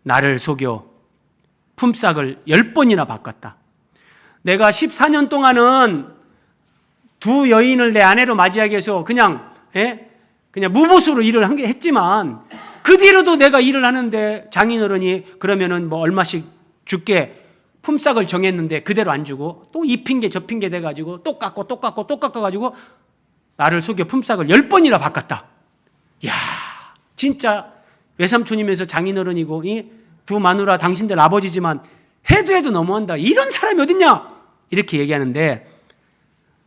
나를 속여 품삯을 10번이나 바꿨다. 내가 14년 동안은 두 여인을 내 아내로 맞이하기 위해서 그냥 무보수로 일을 했지만 그 뒤로도 내가 일을 하는데 장인어른이 그러면은 뭐 얼마씩 줄게 품삯을 정했는데 그대로 안 주고 또 이 핑계 저 핑계 대가지고 또 깎아가지고 나를 속여 품삯을 10번이나 바꿨다. 야, 진짜 외삼촌이면서 장인어른이고 이 두 마누라 당신들 아버지지만 해도 너무한다. 이런 사람이 어딨냐? 이렇게 얘기하는데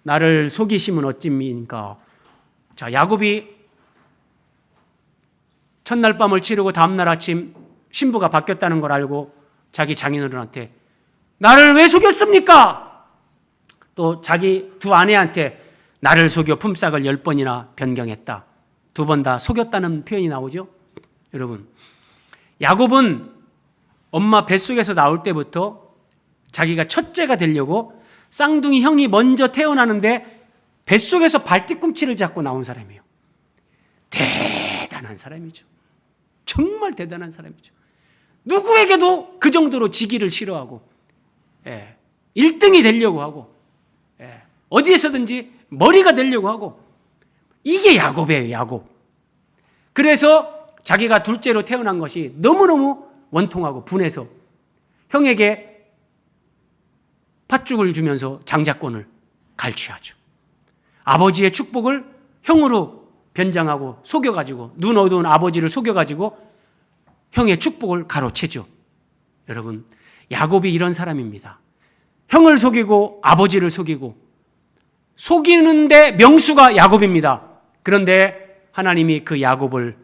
나를 속이시면 어찌입니까? 자, 야곱이 첫날 밤을 치르고 다음날 아침 신부가 바뀌었다는 걸 알고 자기 장인어른한테 나를 왜 속였습니까? 또 자기 두 아내한테 나를 속여 품삯을 10번이나 변경했다. 두 번 다 속였다는 표현이 나오죠. 여러분, 야곱은 엄마 뱃속에서 나올 때부터 자기가 첫째가 되려고 쌍둥이 형이 먼저 태어나는데 뱃속에서 발뒤꿈치를 잡고 나온 사람이에요. 대단한 사람이죠. 정말 대단한 사람이죠. 누구에게도 그 정도로 지기를 싫어하고 1등이 되려고 하고 어디에서든지 머리가 되려고 하고 이게 야곱이에요. 야곱. 그래서 자기가 둘째로 태어난 것이 너무너무 원통하고 분해서 형에게 팥죽을 주면서 장자권을 갈취하죠. 아버지의 축복을 형으로 변장하고 속여가지고 눈 어두운 아버지를 속여가지고 형의 축복을 가로채죠. 여러분, 야곱이 이런 사람입니다. 형을 속이고 아버지를 속이고 속이는데 명수가 야곱입니다. 그런데 하나님이 그 야곱을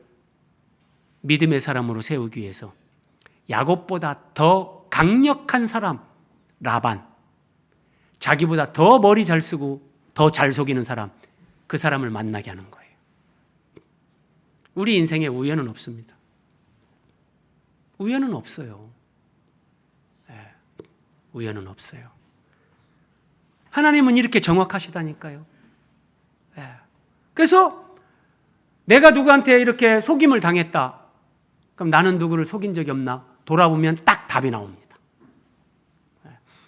믿음의 사람으로 세우기 위해서 야곱보다 더 강력한 사람 라반, 자기보다 더 머리 잘 쓰고 더 잘 속이는 사람, 그 사람을 만나게 하는 거예요. 우리 인생에 우연은 없습니다. 우연은 없어요. 우연은 없어요. 하나님은 이렇게 정확하시다니까요. 그래서 내가 누구한테 이렇게 속임을 당했다. 그럼 나는 누구를 속인 적이 없나? 돌아보면 딱 답이 나옵니다.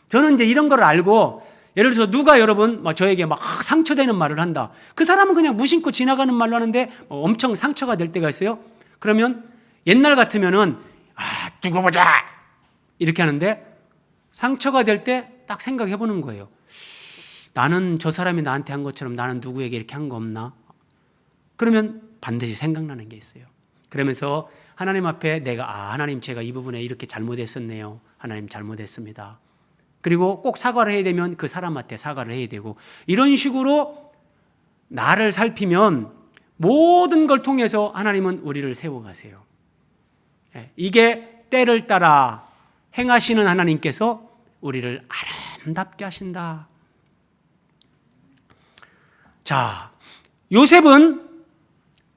저는 이제 이런 걸 알고 예를 들어서 누가 여러분 저에게 막 상처되는 말을 한다. 그 사람은 그냥 무심코 지나가는 말로 하는데 엄청 상처가 될 때가 있어요. 그러면 옛날 같으면은 두고 보자 이렇게 하는데 상처가 될 때 딱 생각해 보는 거예요. 나는 저 사람이 나한테 한 것처럼 나는 누구에게 이렇게 한 거 없나? 그러면 반드시 생각나는 게 있어요. 그러면서 하나님 앞에 내가 하나님 제가 이 부분에 이렇게 잘못했었네요. 하나님 잘못했습니다. 그리고 꼭 사과를 해야 되면 그 사람한테 사과를 해야 되고 이런 식으로 나를 살피면 모든 걸 통해서 하나님은 우리를 세워가세요. 이게 때를 따라 행하시는 하나님께서 우리를 아름답게 하신다. 자, 요셉은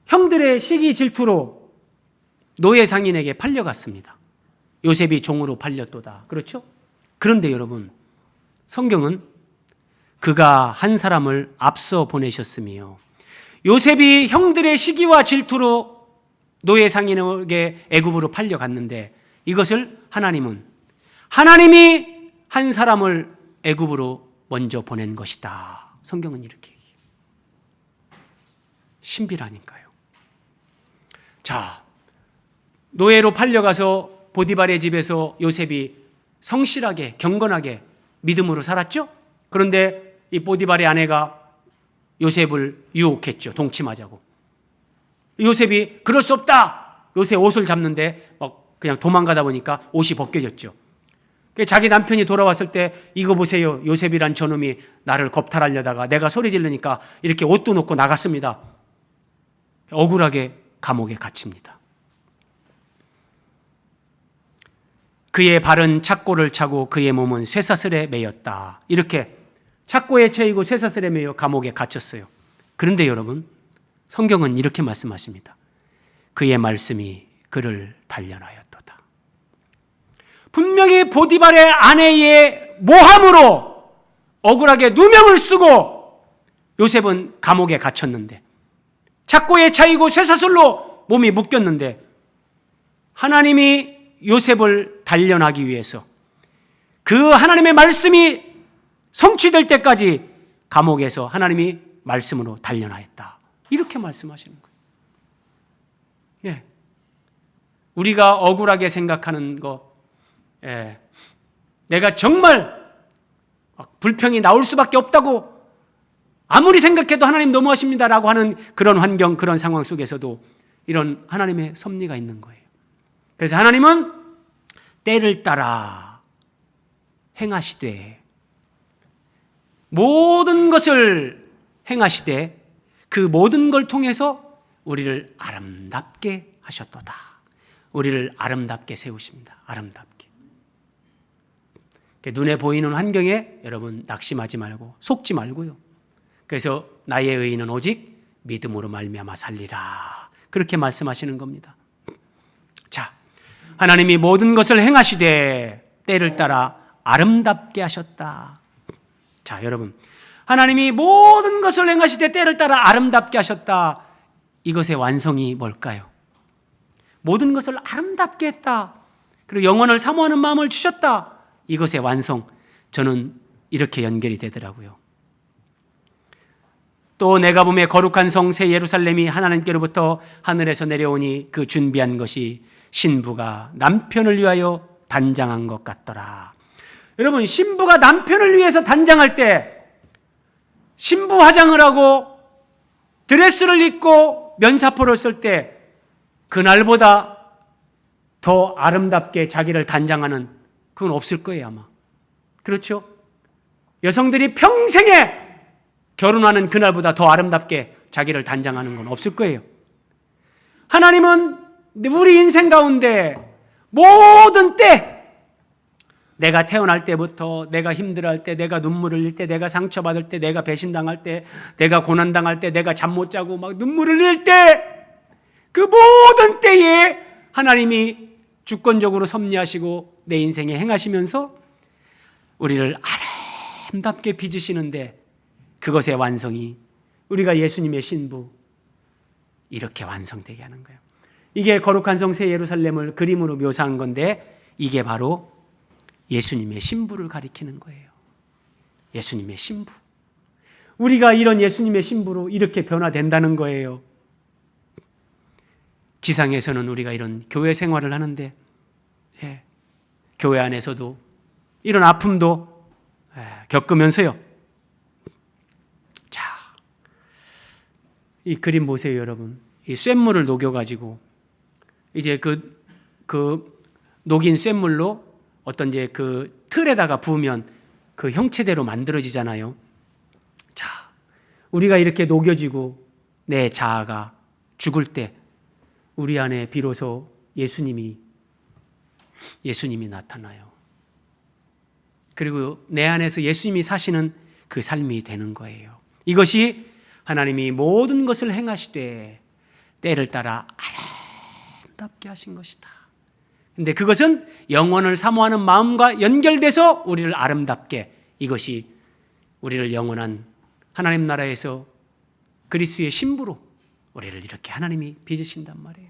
형들의 시기 질투로 노예 상인에게 팔려갔습니다. 요셉이 종으로 팔렸도다. 그렇죠? 그런데 여러분, 성경은 그가 한 사람을 앞서 보내셨으며 요셉이 형들의 시기와 질투로 노예 상인에게 애굽으로 팔려갔는데 이것을 하나님이 한 사람을 애굽으로 먼저 보낸 것이다. 성경은 이렇게 얘기해요. 신비라니까요. 자, 노예로 팔려가서 보디발의 집에서 요셉이 성실하게 경건하게 믿음으로 살았죠. 그런데 이 보디발의 아내가 요셉을 유혹했죠. 동침하자고. 요셉이 그럴 수 없다. 요셉 옷을 잡는데 그냥 도망가다 보니까 옷이 벗겨졌죠. 자기 남편이 돌아왔을 때 이거 보세요. 요셉이란 저놈이 나를 겁탈하려다가 내가 소리 지르니까 이렇게 옷도 놓고 나갔습니다. 억울하게 감옥에 갇힙니다. 그의 발은 착고를 차고 그의 몸은 쇠사슬에 매였다. 이렇게 착고에 채이고 쇠사슬에 매여 감옥에 갇혔어요. 그런데 여러분, 성경은 이렇게 말씀하십니다. 그의 말씀이 그를 단련하였도다. 분명히 보디발의 아내의 모함으로 억울하게 누명을 쓰고 요셉은 감옥에 갇혔는데 착고에 차이고 쇠사슬로 몸이 묶였는데 하나님이 요셉을 단련하기 위해서 그 하나님의 말씀이 성취될 때까지 감옥에서 하나님이 말씀으로 단련하였다. 이렇게 말씀하시는 거예요. 예. 우리가 억울하게 생각하는 거, 예. 내가 정말 불평이 나올 수밖에 없다고 아무리 생각해도 하나님 너무하십니다라고 하는 그런 환경, 그런 상황 속에서도 이런 하나님의 섭리가 있는 거예요. 그래서 하나님은 때를 따라 행하시되 모든 것을 행하시되 그 모든 걸 통해서 우리를 아름답게 하셨도다. 우리를 아름답게 세우십니다. 아름답게. 눈에 보이는 환경에 여러분 낙심하지 말고 속지 말고요. 그래서 나의 의인은 오직 믿음으로 말미암아 살리라. 그렇게 말씀하시는 겁니다. 자, 하나님이 모든 것을 행하시되 때를 따라 아름답게 하셨다. 자, 여러분, 하나님이 모든 것을 행하시되 때를 따라 아름답게 하셨다. 이것의 완성이 뭘까요? 모든 것을 아름답게 했다. 그리고 영혼을 사모하는 마음을 주셨다. 이것의 완성, 저는 이렇게 연결이 되더라고요. 또 내가 보매 거룩한 성 새 예루살렘이 하나님께로부터 하늘에서 내려오니 그 준비한 것이 신부가 남편을 위하여 단장한 것 같더라. 여러분, 신부가 남편을 위해서 단장할 때 신부 화장을 하고 드레스를 입고 면사포를 쓸 때 그날보다 더 아름답게 자기를 단장하는 그건 없을 거예요, 아마. 그렇죠? 여성들이 평생에 결혼하는 그날보다 더 아름답게 자기를 단장하는 건 없을 거예요. 하나님은 우리 인생 가운데 모든 때, 내가 태어날 때부터, 내가 힘들어할 때, 내가 눈물을 흘릴 때, 내가 상처받을 때, 내가 배신당할 때, 내가 고난당할 때, 내가 잠 못 자고 막 눈물을 흘릴 때, 그 모든 때에 하나님이 주권적으로 섭리하시고 내 인생에 행하시면서 우리를 아름답게 빚으시는데 그것의 완성이 우리가 예수님의 신부 이렇게 완성되게 하는 거예요. 이게 거룩한 성 새 예루살렘을 그림으로 묘사한 건데 이게 바로 예수님의 신부를 가리키는 거예요. 예수님의 신부. 우리가 이런 예수님의 신부로 이렇게 변화된다는 거예요. 지상에서는 우리가 이런 교회 생활을 하는데 교회 안에서도 이런 아픔도 겪으면서요. 자, 이 그림 보세요, 여러분. 이 쇳물을 녹여가지고 이제 그 녹인 쇳물로 어떤 이제 그 틀에다가 부으면 그 형체대로 만들어지잖아요. 자, 우리가 이렇게 녹여지고 내 자아가 죽을 때 우리 안에 비로소 예수님이 나타나요. 그리고 내 안에서 예수님이 사시는 그 삶이 되는 거예요. 이것이 하나님이 모든 것을 행하시되 때를 따라 아름답게 하신 것이다. 근데 그것은 영원을 사모하는 마음과 연결돼서 우리를 아름답게, 이것이 우리를 영원한 하나님 나라에서 그리스도의 신부로 우리를 이렇게 하나님이 빚으신단 말이에요.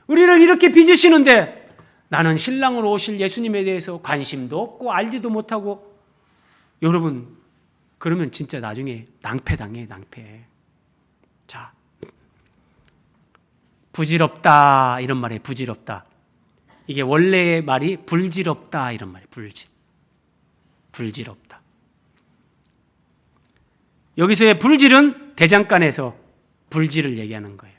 우리를 이렇게 빚으시는데 나는 신랑으로 오실 예수님에 대해서 관심도 없고 알지도 못하고, 여러분 그러면 진짜 나중에 낭패당해, 낭패. 자, 부질없다 이런 말이에요. 부질없다. 이게 원래의 말이 불질없다 이런 말이에요. 불질없다. 여기서의 불질은 대장간에서 불질을 얘기하는 거예요.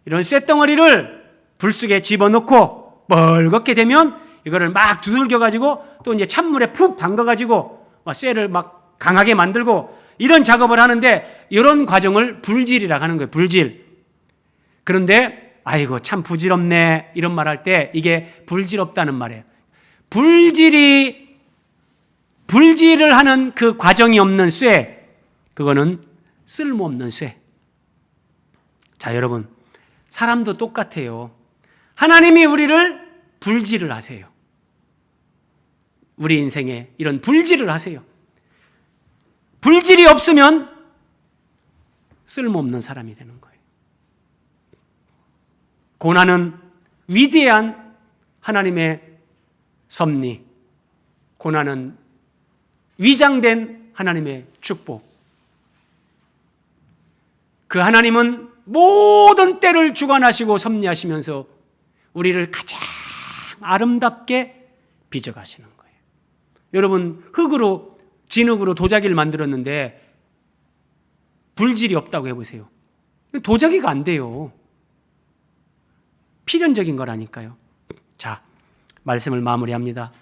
이런 쇳덩어리를 불 속에 집어넣고 멀겋게 되면 이거를 막 두들겨 가지고 또 이제 찬물에 푹 담가 가지고 쇠를 막 강하게 만들고 이런 작업을 하는데, 이런 과정을 불질이라고 하는 거예요. 불질. 그런데 아이고 참 부질없네 이런 말 할 때 이게 불질없다는 말이에요. 불질을 하는 그 과정이 없는 쇠, 그거는 쓸모없는 쇠. 자, 여러분, 사람도 똑같아요. 하나님이 우리를 불질을 하세요. 우리 인생에 이런 불질을 하세요. 불질이 없으면 쓸모없는 사람이 되는 거예요. 고난은 위대한 하나님의 섭리, 고난은 위장된 하나님의 축복. 그 하나님은 모든 때를 주관하시고 섭리하시면서 우리를 가장 아름답게 빚어가시는 거예요. 여러분, 흙으로, 진흙으로 도자기를 만들었는데 불질이 없다고 해보세요. 도자기가 안 돼요. 필연적인 거라니까요. 자, 말씀을 마무리합니다.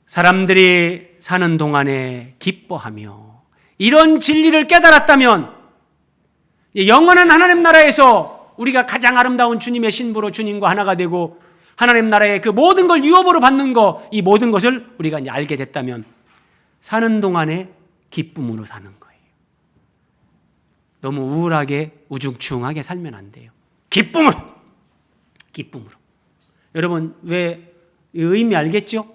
사람들이 사는 동안에 기뻐하며 이런 진리를 깨달았다면 영원한 하나님 나라에서 우리가 가장 아름다운 주님의 신부로 주님과 하나가 되고 하나님 나라의 그 모든 걸 유업으로 받는 거, 이 모든 것을 우리가 이제 알게 됐다면 사는 동안에 기쁨으로 사는 거예요. 너무 우울하게 우중충하게 살면 안 돼요. 기쁨으로. 여러분, 왜 의미 알겠죠?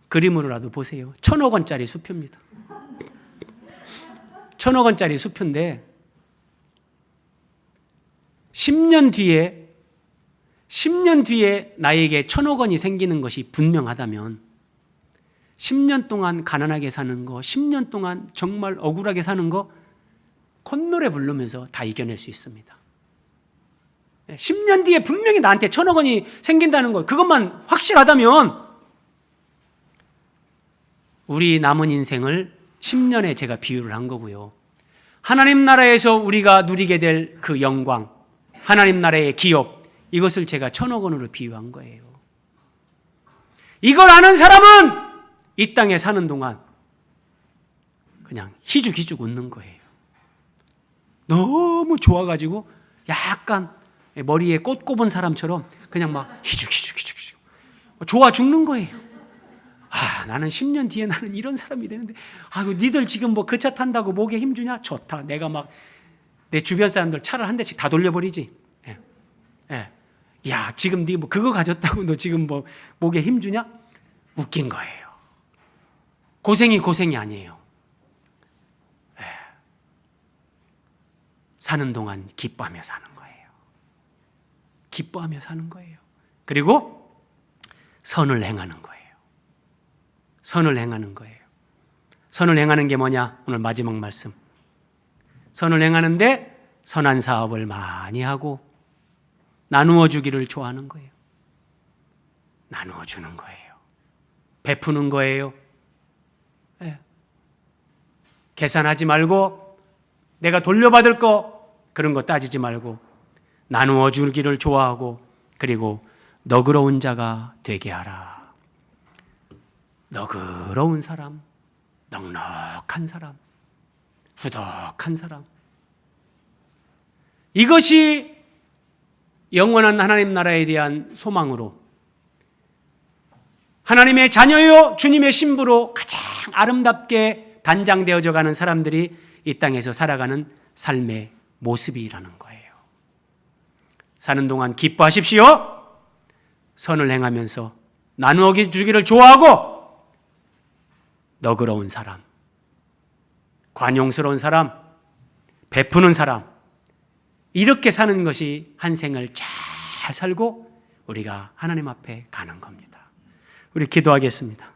그림으로라도 보세요. 1,000억 원짜리 수표입니다. 1,000억 원짜리 수표인데 10년 뒤에 나에게 1,000억 원이 생기는 것이 분명하다면 10년 동안 가난하게 사는 거, 10년 동안 정말 억울하게 사는 거 콧노래 부르면서 다 이겨낼 수 있습니다. 10년 뒤에 분명히 나한테 1,000억 원이 생긴다는 거, 그것만 확실하다면 우리 남은 인생을 10년에 제가 비유를 한 거고요. 하나님 나라에서 우리가 누리게 될 그 영광, 하나님 나라의 기업, 이것을 제가 1,000억 원으로 비유한 거예요. 이걸 아는 사람은 이 땅에 사는 동안 그냥 희죽희죽 웃는 거예요. 너무 좋아가지고 약간 머리에 꽃 꼽은 사람처럼 그냥 막 희죽희죽 좋아 죽는 거예요. 나는 10년 뒤에 나는 이런 사람이 되는데, 니들 지금 뭐 그 차 탄다고 목에 힘주냐? 좋다. 내가 막 내 주변 사람들 차를 한 대씩 다 돌려버리지. 야, 지금 니 뭐 그거 가졌다고 너 지금 뭐 목에 힘주냐? 웃긴 거예요. 고생이 아니에요. 사는 동안 기뻐하며 사는 거예요. 기뻐하며 사는 거예요. 그리고 선을 행하는 거예요. 선을 행하는 거예요. 선을 행하는 게 뭐냐? 오늘 마지막 말씀. 선을 행하는데 선한 사업을 많이 하고 나누어 주기를 좋아하는 거예요. 나누어 주는 거예요. 베푸는 거예요. 계산하지 말고 내가 돌려받을 거 그런 거 따지지 말고 나누어 주기를 좋아하고 그리고 너그러운 자가 되게 하라. 너그러운 사람, 넉넉한 사람, 후덕한 사람. 이것이 영원한 하나님 나라에 대한 소망으로 하나님의 자녀요 주님의 신부로 가장 아름답게 단장되어져 가는 사람들이 이 땅에서 살아가는 삶의 모습이라는 거예요. 사는 동안 기뻐하십시오. 선을 행하면서 나누어 주기를 좋아하고 너그러운 사람, 관용스러운 사람, 베푸는 사람, 이렇게 사는 것이 한 생을 잘 살고 우리가 하나님 앞에 가는 겁니다. 우리 기도하겠습니다.